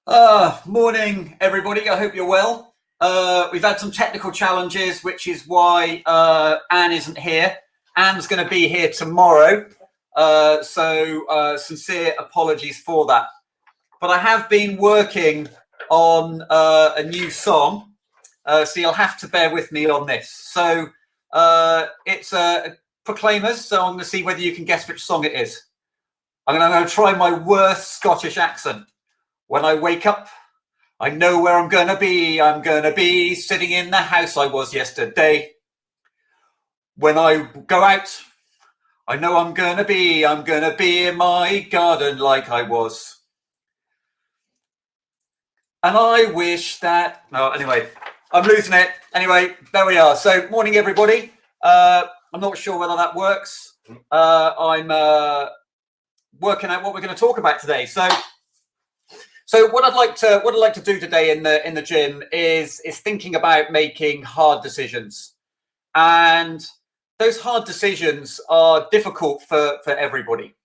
Morning, everybody. I hope you're well. We've had some technical challenges, which is why Anne isn't here. Anne's going to be here tomorrow, so sincere apologies for that. But I have been working on a new song, so you'll have to bear with me on this. So it's Proclaimers, so I'm going to see whether you can guess which song it is. I'm going to try my worst Scottish accent. When I wake up, I know where I'm going to be. I'm going to be sitting in the house I was yesterday. When I go out, I know I'm going to be in my garden like I was. And I wish that, no, anyway, I'm losing it. Anyway, there we are. So morning, everybody. I'm not sure whether that works. I'm working out what we're going to talk about today. So what I'd like to do today in the gym is thinking about making hard decisions, and those hard decisions are difficult for everybody.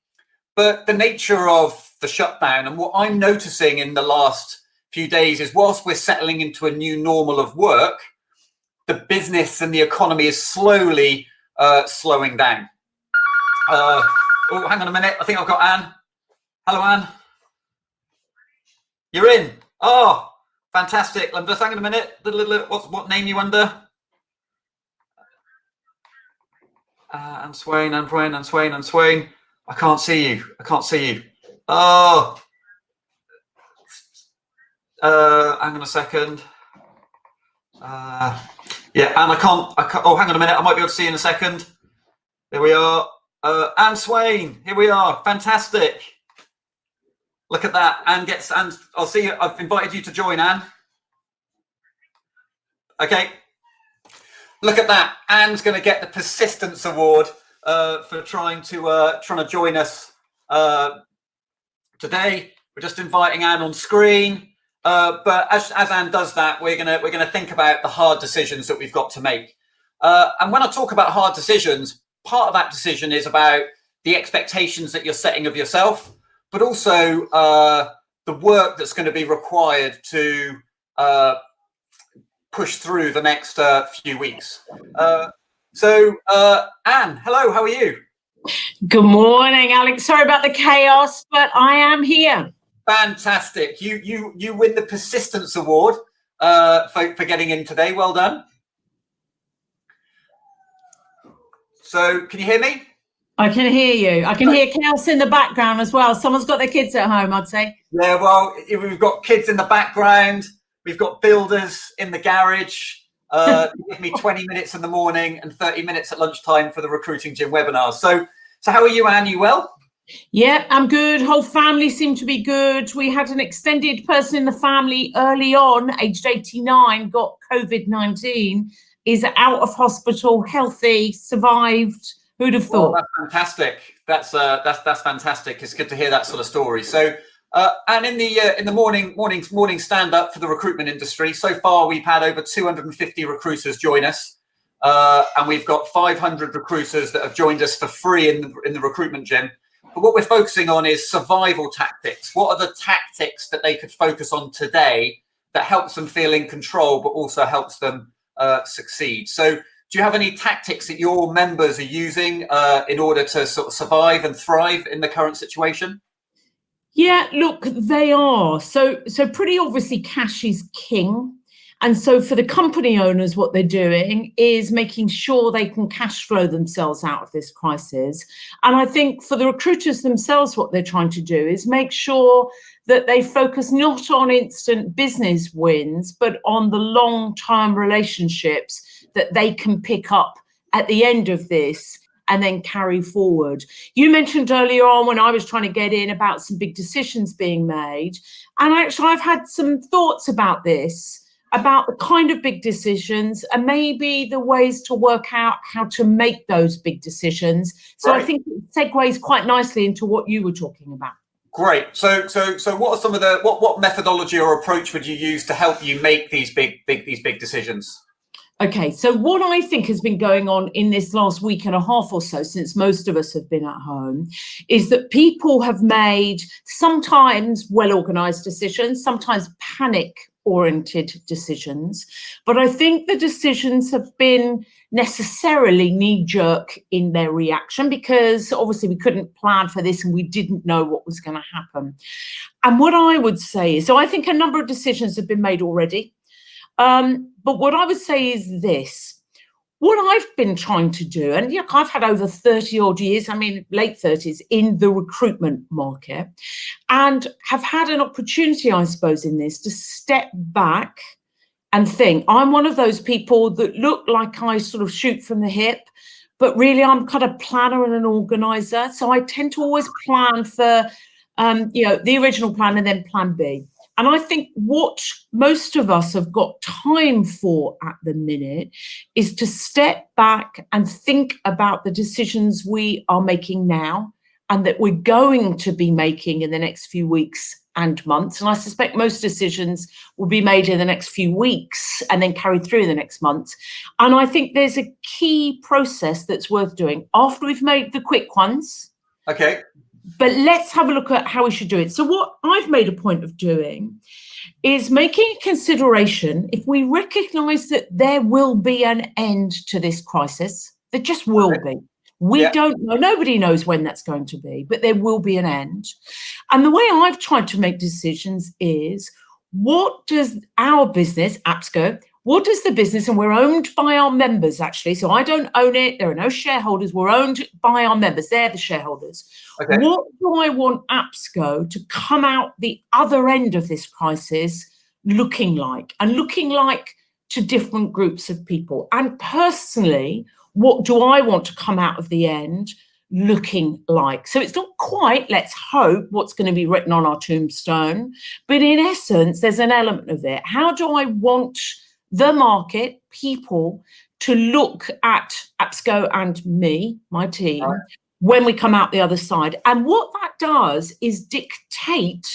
But the nature of the shutdown and what I'm noticing in the last few days is, whilst we're settling into a new normal of work, the business and the economy is slowly slowing down. Oh, hang on a minute. I think I've got Anne. Hello, Anne. You're in. Oh, fantastic. I'm just hang on a minute. What name you under? Anne Swain, Anne Swain. I can't see you. Oh. Hang on a second. Yeah, and I can't. Oh, hang on a minute. I might be able to see you in a second. There we are. Anne Swain. Here we are. Fantastic. Look at that. Anne, I'll see you. I've invited you to join, Anne. Okay. Look at that. Anne's going to get the Persistence Award for trying to join us today. We're just inviting Anne on screen. But as Anne does that, we're gonna think about the hard decisions that we've got to make. And when I talk about hard decisions, part of that decision is about the expectations that you're setting of yourself, but also the work that's going to be required to push through the next few weeks. So Anne, hello, how are you? Good morning, Alex. Sorry about the chaos, but I am here. Fantastic. You win the Persistence Award for getting in today. Well done. So can you hear me? I can hear you. I can hear chaos in the background as well. Someone's got their kids at home, I'd say. Yeah, well, we've got kids in the background. We've got builders in the garage. Give me 20 minutes in the morning and 30 minutes at lunchtime for the Recruiting Gym webinars. So how are you, Anne? You well? Yeah, I'm good. Whole family seemed to be good. We had an extended person in the family early on, aged 89, got COVID-19, is out of hospital, healthy, survived. Who'd have thought? Well, that's fantastic. That's fantastic. It's good to hear that sort of story. So, and in the morning stand up for the recruitment industry, so far we've had over 250 recruiters join us, and we've got 500 recruiters that have joined us for free in the recruitment gym. But what we're focusing on is survival tactics. What are the tactics that they could focus on today that helps them feel in control, but also helps them succeed? So do you have any tactics that your members are using in order to sort of survive and thrive in the current situation? Yeah, look, they are. So pretty obviously cash is king. And so for the company owners, what they're doing is making sure they can cash flow themselves out of this crisis. And I think for the recruiters themselves, what they're trying to do is make sure that they focus not on instant business wins, but on the long-term relationships that they can pick up at the end of this and then carry forward. You mentioned earlier on when I was trying to get in about some big decisions being made. And actually, I've had some thoughts about this, about the kind of big decisions and maybe the ways to work out how to make those big decisions. So right. I think it segues quite nicely into what you were talking about. Great. So what are some of the what methodology or approach would you use to help you make these big decisions? Okay, so what I think has been going on in this last week and a half or so, since most of us have been at home, is that people have made sometimes well-organized decisions, sometimes panic-oriented decisions. But I think the decisions have been necessarily knee-jerk in their reaction, because obviously we couldn't plan for this and we didn't know what was going to happen. And what I would say is, so I think a number of decisions have been made already. But what I would say is this: what I've been trying to do, and yeah, I've had over 30 odd years, I mean, late 30s in the recruitment market, and have had an opportunity, I suppose, in this to step back and think. I'm one of those people that look like I sort of shoot from the hip, but really I'm kind of planner and an organizer. So I tend to always plan for, the original plan and then plan B. And I think what most of us have got time for at the minute is to step back and think about the decisions we are making now and that we're going to be making in the next few weeks and months. And I suspect most decisions will be made in the next few weeks and then carried through the next month. And I think there's a key process that's worth doing after we've made the quick ones. Okay. But let's have a look at how we should do it. So what I've made a point of doing is making a consideration. If we recognise that there will be an end to this crisis, there just will be. We don't know, nobody knows when that's going to be, but there will be an end. And the way I've tried to make decisions is, what does our business, APSCO, what does the business, and we're owned by our members actually, so I don't own it, there are no shareholders, we're owned by our members, they're the shareholders. Okay. What do I want APSCO to come out the other end of this crisis looking like? And looking like to different groups of people. And personally, what do I want to come out of the end looking like? So it's not quite, let's hope, what's going to be written on our tombstone, but in essence, there's an element of it. How do I want the market, people, to look at APSCO and me, my team, when we come out the other side? And what that does is dictate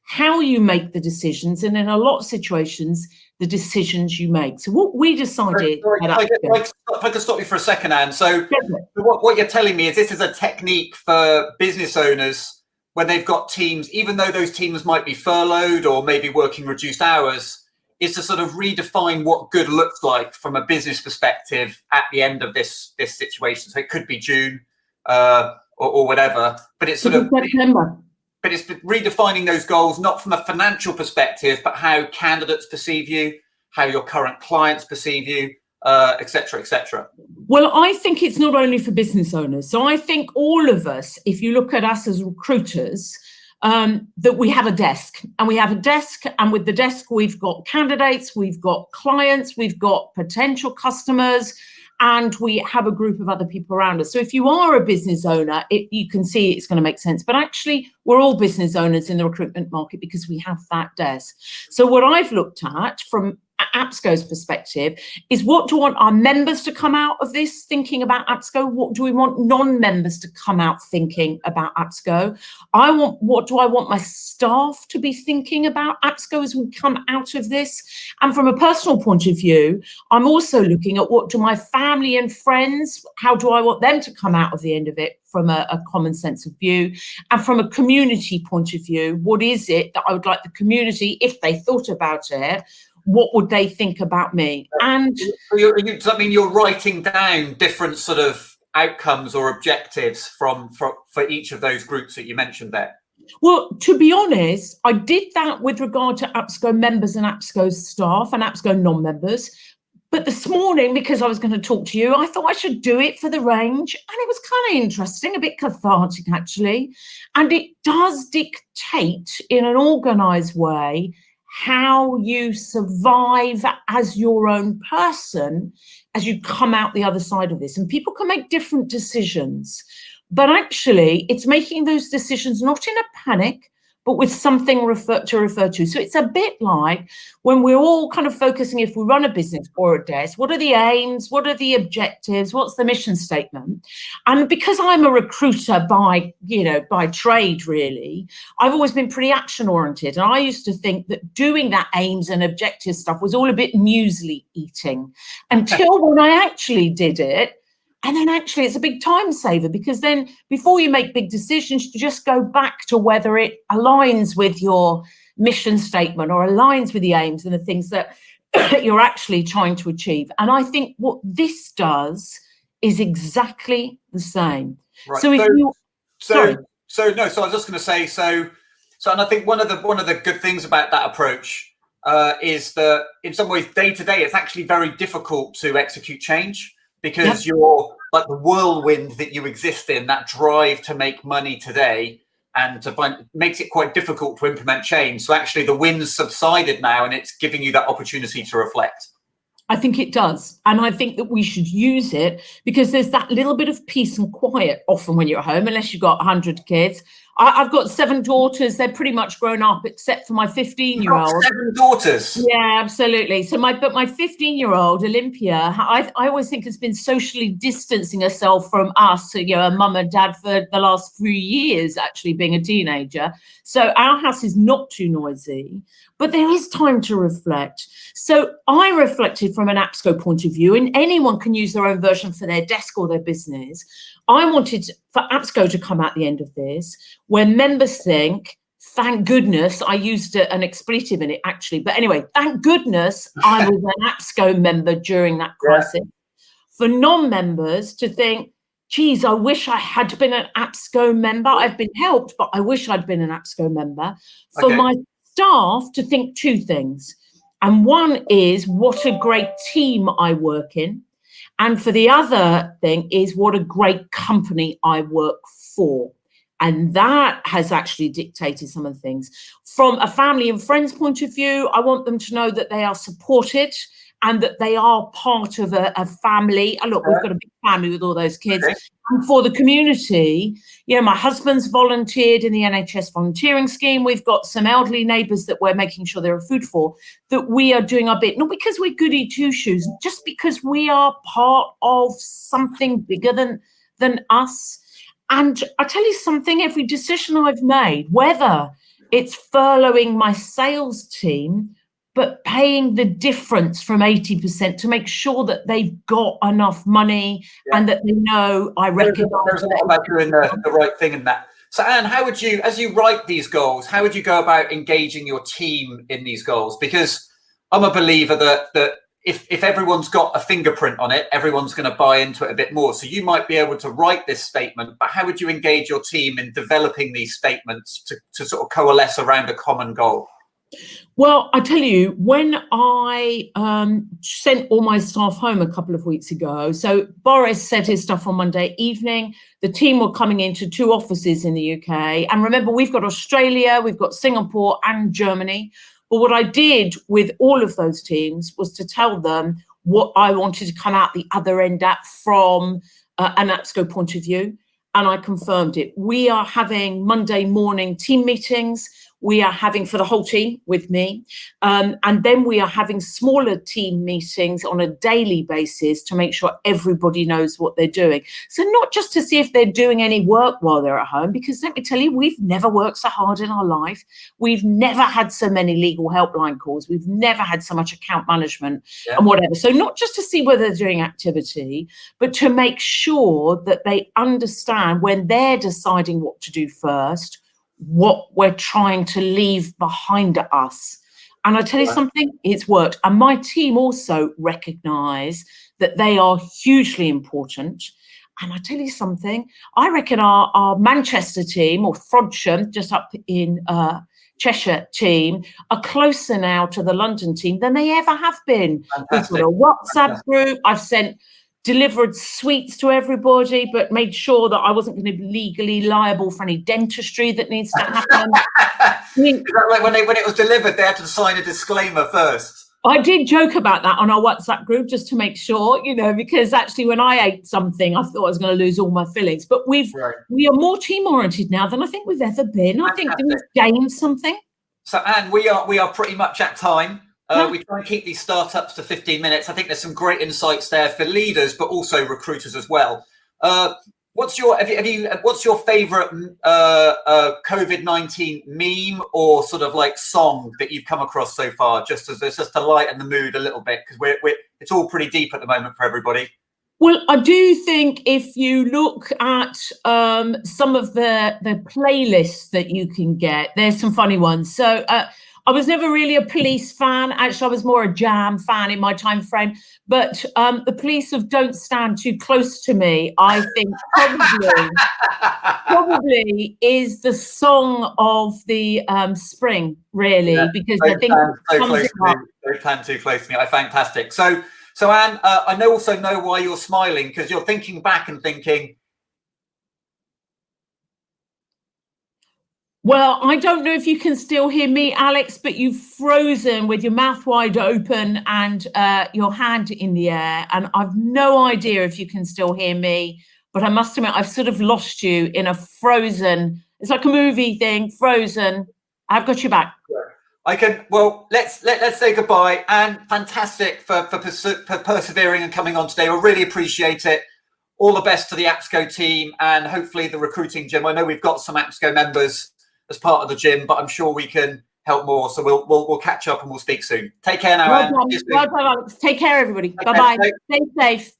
how you make the decisions, and in a lot of situations, the decisions you make. So what we decided... If I could stop you for a second, Anne. So what you're telling me is this is a technique for business owners when they've got teams, even though those teams might be furloughed or maybe working reduced hours, is to sort of redefine what good looks like from a business perspective at the end of this situation. So it could be June or whatever, but it's sort of... September. But it's redefining those goals, not from a financial perspective, but how candidates perceive you, how your current clients perceive you, et cetera, et cetera. Well, I think it's not only for business owners. So I think all of us, if you look at us as recruiters, that we have a desk, and with the desk, we've got candidates, we've got clients, we've got potential customers, and we have a group of other people around us. So if you are a business owner, you can see it's going to make sense. But actually, we're all business owners in the recruitment market because we have that desk. So what I've looked at from APSCO's perspective is, what do we want our members to come out of this thinking about APSCO? What do we want non-members to come out thinking about APSCO? What do I want my staff to be thinking about APSCO as we come out of this? And from a personal point of view, I'm also looking at, what do my family and friends, how do I want them to come out of the end of it from a common sense of view? And from a community point of view, what is it that I would like the community, if they thought about it, what would they think about me? And does that mean you're writing down different sort of outcomes or objectives for each of those groups that you mentioned there? Well, to be honest, I did that with regard to APSCO members and APSCO staff and APSCO non-members. But this morning, because I was going to talk to you, I thought I should do it for the range. And it was kind of interesting, a bit cathartic, actually. And it does dictate in an organised way how you survive as your own person as you come out the other side of this. And people can make different decisions, but actually it's making those decisions not in a panic, but with something to refer to. So it's a bit like when we're all kind of focusing, if we run a business or a desk, what are the aims? What are the objectives? What's the mission statement? And because I'm a recruiter by trade, really, I've always been pretty action oriented. And I used to think that doing that aims and objectives stuff was all a bit muesli eating until when I actually did it. And then actually it's a big time saver, because then before you make big decisions, you just go back to whether it aligns with your mission statement or aligns with the aims and the things that you're actually trying to achieve. And I think what this does is exactly the same. Right. So if So I was just going to say, and I think one of the good things about that approach is that in some ways, day to day, it's actually very difficult to execute change, because you're like the whirlwind that you exist in, that drive to make money today and to find, makes it quite difficult to implement change. So actually the wind's subsided now, and it's giving you that opportunity to reflect. I think it does. And I think that we should use it, because there's that little bit of peace and quiet often when you're at home, unless you've got 100 kids. I've got 7 daughters. They're pretty much grown up, except for my 15-year-old. 7 daughters? Yeah, absolutely. So my 15-year-old, Olympia, I always think has been socially distancing herself from us, mum and dad, for the last few years, actually being a teenager. So our house is not too noisy, but there is time to reflect. So I reflected from an APSCO point of view, and anyone can use their own version for their desk or their business. I wanted for APSCO to come at the end of this, where members think, thank goodness, I used an expletive in it actually, but anyway, thank goodness I was an APSCO member during that crisis. Yeah. For non-members to think, geez, I wish I had been an APSCO member. I've been helped, but I wish I'd been an APSCO member. For my staff to think 2 things. And one is what a great team I work in. And for the other thing is what a great company I work for. And that has actually dictated some of the things. From a family and friends point of view, I want them to know that they are supported and that they are part of a family. And look, we've got a big family with all those kids. Okay. And for the community, my husband's volunteered in the NHS volunteering scheme. We've got some elderly neighbours that we're making sure there are food for, that we are doing our bit, not because we're goody two-shoes, just because we are part of something bigger than us. And I tell you something, every decision I've made, whether it's furloughing my sales team, but paying the difference from 80% to make sure that they've got enough money and that they know I recognise. There's a lot about doing the right thing in that. So Anne, how would you, as you write these goals, how would you go about engaging your team in these goals? Because I'm a believer that if everyone's got a fingerprint on it, everyone's going to buy into it a bit more. So you might be able to write this statement, but how would you engage your team in developing these statements to sort of coalesce around a common goal? Well, I tell you, when I sent all my staff home a couple of weeks ago, so Boris said his stuff on Monday evening, the team were coming into 2 offices in the UK. And remember, we've got Australia, we've got Singapore and Germany. But what I did with all of those teams was to tell them what I wanted to come out the other end at from an APSCO point of view. And I confirmed it. We are having Monday morning team meetings. We are having for the whole team with me. And then we are having smaller team meetings on a daily basis to make sure everybody knows what they're doing. So not just to see if they're doing any work while they're at home, because let me tell you, we've never worked so hard in our life. We've never had so many legal helpline calls. We've never had so much account management and whatever. So not just to see whether they're doing activity, but to make sure that they understand when they're deciding what to do first, what we're trying to leave behind us. And I tell you something, it's worked. And my team also recognise that they are hugely important. And I tell you something, I reckon our Manchester team, or Frodsham, just up in Cheshire team, are closer now to the London team than they ever have been. Fantastic. We've got a WhatsApp group. I've delivered sweets to everybody, but made sure that I wasn't going to be legally liable for any dentistry that needs to happen. Like when it was delivered, they had to sign a disclaimer first. I did joke about that on our WhatsApp group just to make sure, you know, because actually when I ate something, I thought I was going to lose all my fillings. But we are more team oriented now than I think we've ever been. I think we've gained something. So, Anne, we are pretty much at time. We try and keep these startups to 15 minutes. I think there's some great insights there for leaders, but also recruiters as well. What's your favorite COVID-19 meme or sort of like song that you've come across so far, just to lighten the mood a little bit, because it's all pretty deep at the moment for everybody. Well, I do think if you look at some of the playlists that you can get, there's some funny ones. So I was never really a Police fan. Actually, I was more a Jam fan in my time frame. But the Police of Don't Stand Too Close to Me, I think probably is the song of the spring, really, because I think Don't stand too close to me. Fantastic. So Anne, I also know why you're smiling, because you're thinking back and thinking. Well, I don't know if you can still hear me, Alex, but you've frozen with your mouth wide open and your hand in the air. And I've no idea if you can still hear me, but I must admit, I've sort of lost you in a frozen, it's like a movie thing, frozen. I've got you back. I can. Well, let's say goodbye. And fantastic for persevering and coming on today. I really appreciate it. All the best to the APSCO team and hopefully the recruiting gym. I know we've got some APSCO members as part of the gym, but I'm sure we can help more. So we'll catch up and we'll speak soon. Take care now, Anne. Well done, Alex. Take care, everybody. Bye bye. Stay safe.